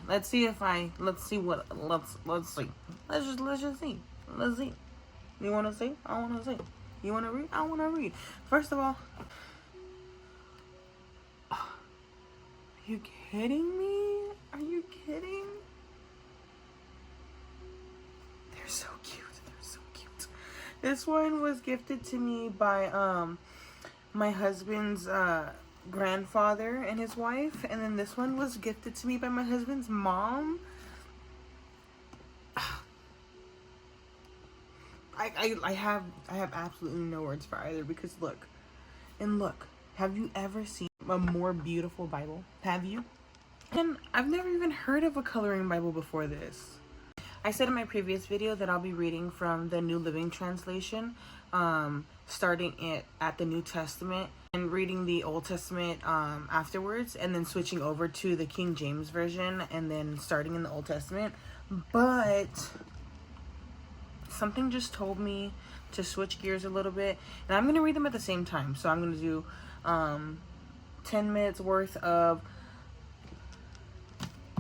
Let's see. Let's see. Let's just see. Let's see. You want to see? I want to see. You want to read? I want to read. First of all, are you kidding me? Are you kidding? They're so cute. They're so cute. This one was gifted to me by my husband's grandfather and his wife, and then this one was gifted to me by my husband's mom. I have absolutely no words for either, because look. Have you ever seen a more beautiful Bible? Have you? And I've never even heard of a coloring Bible before this. I said in my previous video that I'll be reading from the New Living Translation, starting it at the New Testament and reading the Old Testament afterwards, and then switching over to the King James Version and then starting in the Old Testament. But something just told me to switch gears a little bit, and I'm going to read them at the same time. So I'm going to do 10 minutes worth of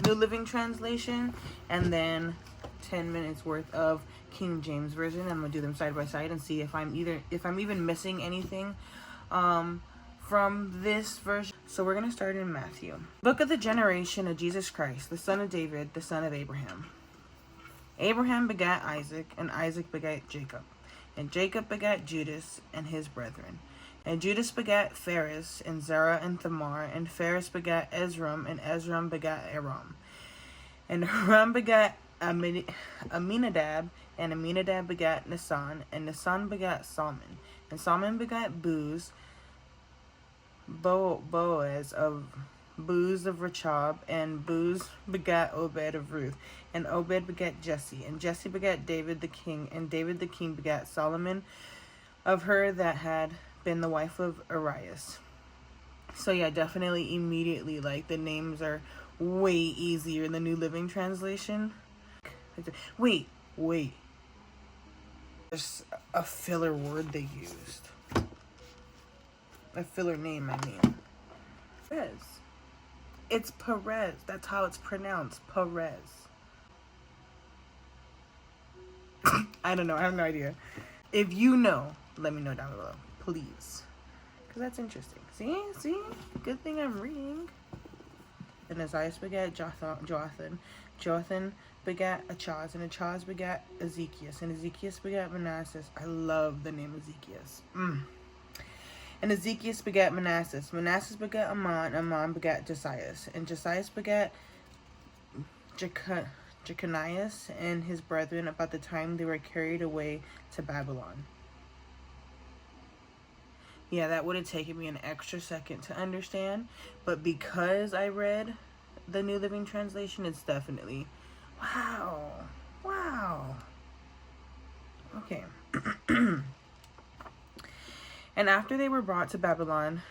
New Living Translation and then 10 minutes worth of King James Version. I'm going to do them side by side and see if I'm even missing anything from this version. So we're going to start in Matthew. Book of the generation of Jesus Christ, the son of David, the son of Abraham. Abraham begat Isaac, and Isaac begat Jacob. And Jacob begat Judas and his brethren. And Judas begat Phares, and Zerah, and Thamar. And Phares begat Ezram, and Ezram begat Aram. And Aram begat Aminadab, and Aminadab begat Nisan. And Nisan begat Salmon. And Salmon begat Boaz of Rechab, and Boaz begat Obed of Ruth, and Obed begat Jesse, and Jesse begat David the king, and David the king begat Solomon of her that had been the wife of Urias. So yeah, definitely immediately, like, the names are way easier in the New Living Translation. Wait. There's a filler word they used. A filler name, I mean. Perez. It's Perez. That's how it's pronounced. Perez. I don't know. I have no idea. If you know, let me know down below, please. Because that's interesting. See? Good thing I'm reading. And Isaiah begat Jotham. Jotham begat Achaz. And Achaz begat Ezekias. And Ezekias begat Manasseh. I love the name Ezekias. And Ezekias begat Manasseh. Manasseh begat Amon. Amon begat Josias. And Josias begat Jeconias and his brethren about the time they were carried away to Babylon. Yeah, that would have taken me an extra second to understand. But because I read the New Living Translation, it's definitely... Wow. Okay. And after they were brought to Babylon,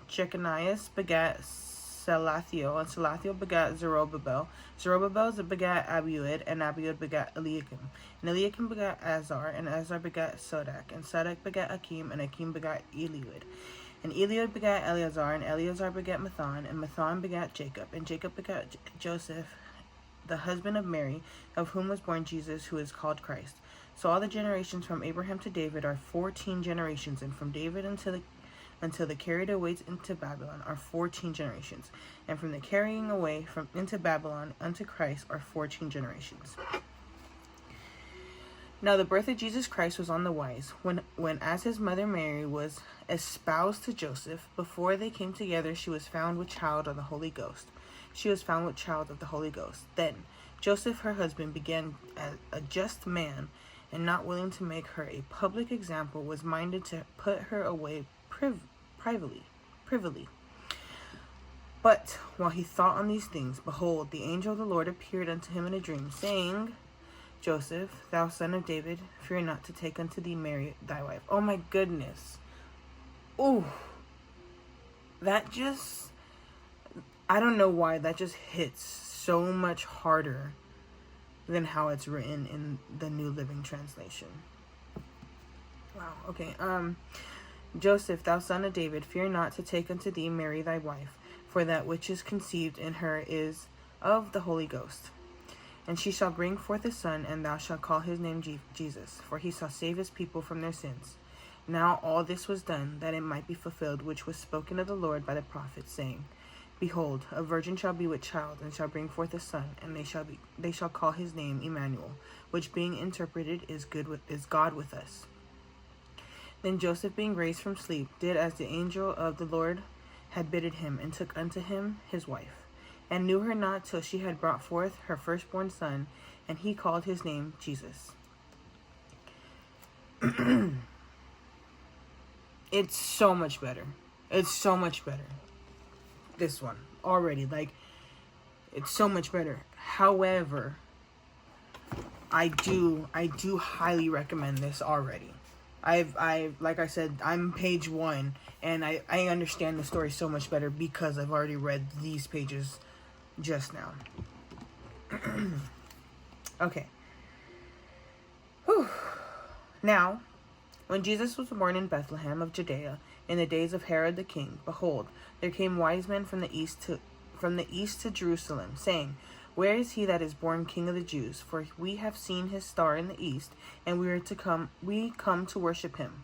Jeconias begat Salathiel, and Salathiel begat Zerubbabel. Zerubbabel begat Abiud, and Abiud begat Eliakim. And Eliakim begat Azar, and Azar begat Sodak. And Sodak begat Akim, and Akim begat Eliud. And Eliud begat Eleazar, and Eleazar begat Mathan, and Mathan begat Jacob. And Jacob begat Joseph, the husband of Mary, of whom was born Jesus, who is called Christ. So all the generations from Abraham to David are 14 generations, and from David until the carried away into Babylon are 14 generations, and from the carrying away into Babylon unto Christ are 14 generations. Now the birth of Jesus Christ was on the wise, when as his mother Mary was espoused to Joseph, before they came together, she was found with child of the Holy Ghost. Then Joseph, her husband, began as a just man, and not willing to make her a public example, was minded to put her away privily. But while he thought on these things, behold, the angel of the Lord appeared unto him in a dream, saying, Joseph, thou son of David, fear not to take unto thee Mary thy wife. Oh my goodness. Ooh. That just... I don't know why, that just hits so much harder than how it's written in the New Living Translation. Wow, okay. Joseph, thou son of David, fear not to take unto thee Mary thy wife, for that which is conceived in her is of the Holy Ghost. And she shall bring forth a son, and thou shalt call his name Jesus, for he shall save his people from their sins. Now all this was done, that it might be fulfilled, which was spoken of the Lord by the prophet, saying, Behold, a virgin shall be with child, and shall bring forth a son, and they shall call his name Emmanuel, which being interpreted is God with us. Then Joseph, being raised from sleep, did as the angel of the Lord had bidden him, and took unto him his wife, and knew her not till she had brought forth her firstborn son, and he called his name Jesus. It's so much better. It's so much better. This one already, it's so much better. However, I do highly recommend this already. Like I said, I'm page 1, and I understand the story so much better because I've already read these pages just now. Okay. Whew. Now, when Jesus was born in Bethlehem of Judea, in the days of Herod the king, behold, there came wise men from the east to Jerusalem, saying, Where is he that is born King of the Jews? For we have seen his star in the east, and we come to worship him.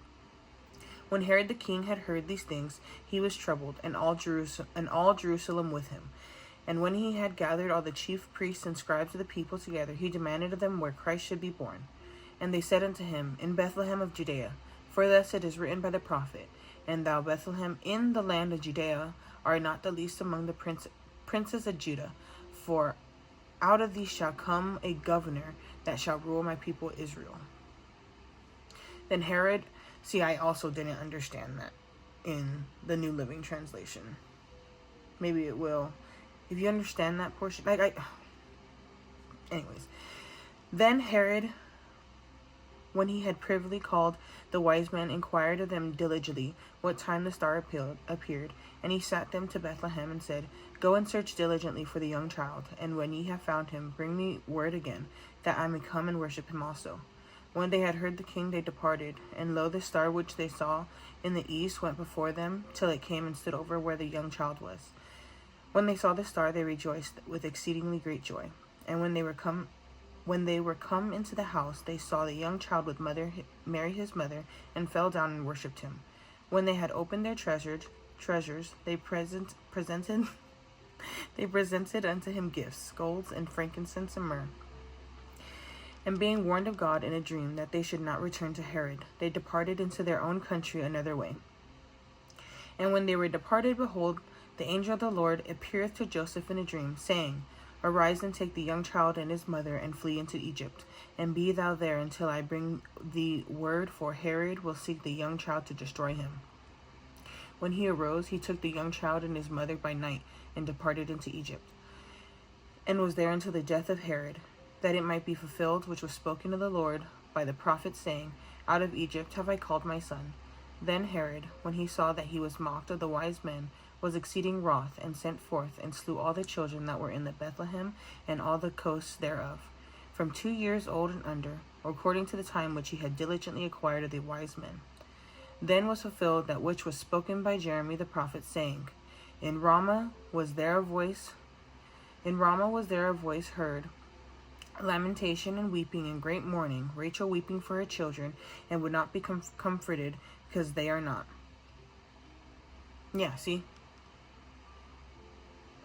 When Herod the king had heard these things, he was troubled, and all Jerusalem with him. And when he had gathered all the chief priests and scribes of the people together, he demanded of them where Christ should be born. And they said unto him, In Bethlehem of Judea, for thus it is written by the prophet, And thou, Bethlehem, in the land of Judea, art not the least among the princes of Judah, for out of thee shall come a governor that shall rule my people Israel. Then Herod, I also didn't understand that in the New Living Translation. Maybe it will. If you understand that portion, anyways. Then Herod, when he had privily called the wise men, inquired of them diligently what time the star appeared. And he sat them to Bethlehem, and said, Go and search diligently for the young child, and when ye have found him, bring me word again, that I may come and worship him also. When they had heard the king, they departed. And lo, the star which they saw in the east went before them, till it came and stood over where the young child was. When they saw the star, they rejoiced with exceedingly great joy. And when they were come into the house, they saw the young child with Mary his mother, and fell down and worshipped him. When they had opened their treasures, they presented unto him gifts, golds and frankincense and myrrh. And being warned of God in a dream that they should not return to Herod, they departed into their own country another way. And when they were departed, behold, the angel of the Lord appeareth to Joseph in a dream, saying, Arise and take the young child and his mother, and flee into Egypt, and be thou there until I bring thee word, for Herod will seek the young child to destroy him. When he arose, he took the young child and his mother by night, and departed into Egypt, and was there until the death of Herod, that it might be fulfilled which was spoken of the Lord by the prophet, saying, Out of Egypt have I called my son. Then Herod, when he saw that he was mocked of the wise men, was exceeding wroth, and sent forth, and slew all the children that were in the Bethlehem, and all the coasts thereof, from 2 years old and under, according to the time which he had diligently acquired of the wise men. Then was fulfilled that which was spoken by Jeremy the prophet, saying, In Ramah was there a voice heard, lamentation and weeping and great mourning, Rachel weeping for her children, and would not be comforted, because they are not. Yeah, see?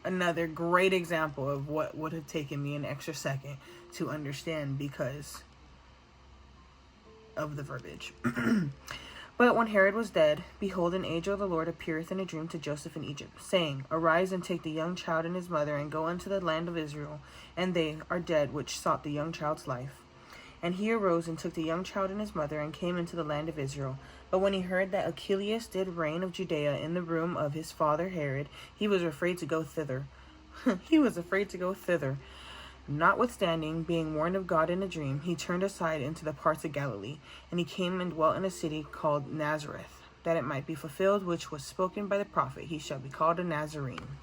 Another great example of what would have taken me an extra second to understand because of the verbiage. But when Herod was dead, behold, an angel of the Lord appeareth in a dream to Joseph in Egypt, saying, Arise and take the young child and his mother, and go unto the land of Israel, and they are dead which sought the young child's life. And he arose and took the young child and his mother, and came into the land of Israel. But when he heard that Archelaus did reign of Judea in the room of his father Herod, he was afraid to go thither. Notwithstanding, being warned of God in a dream, he turned aside into the parts of Galilee, and he came and dwelt in a city called Nazareth, that it might be fulfilled which was spoken by the prophet, He shall be called a Nazarene.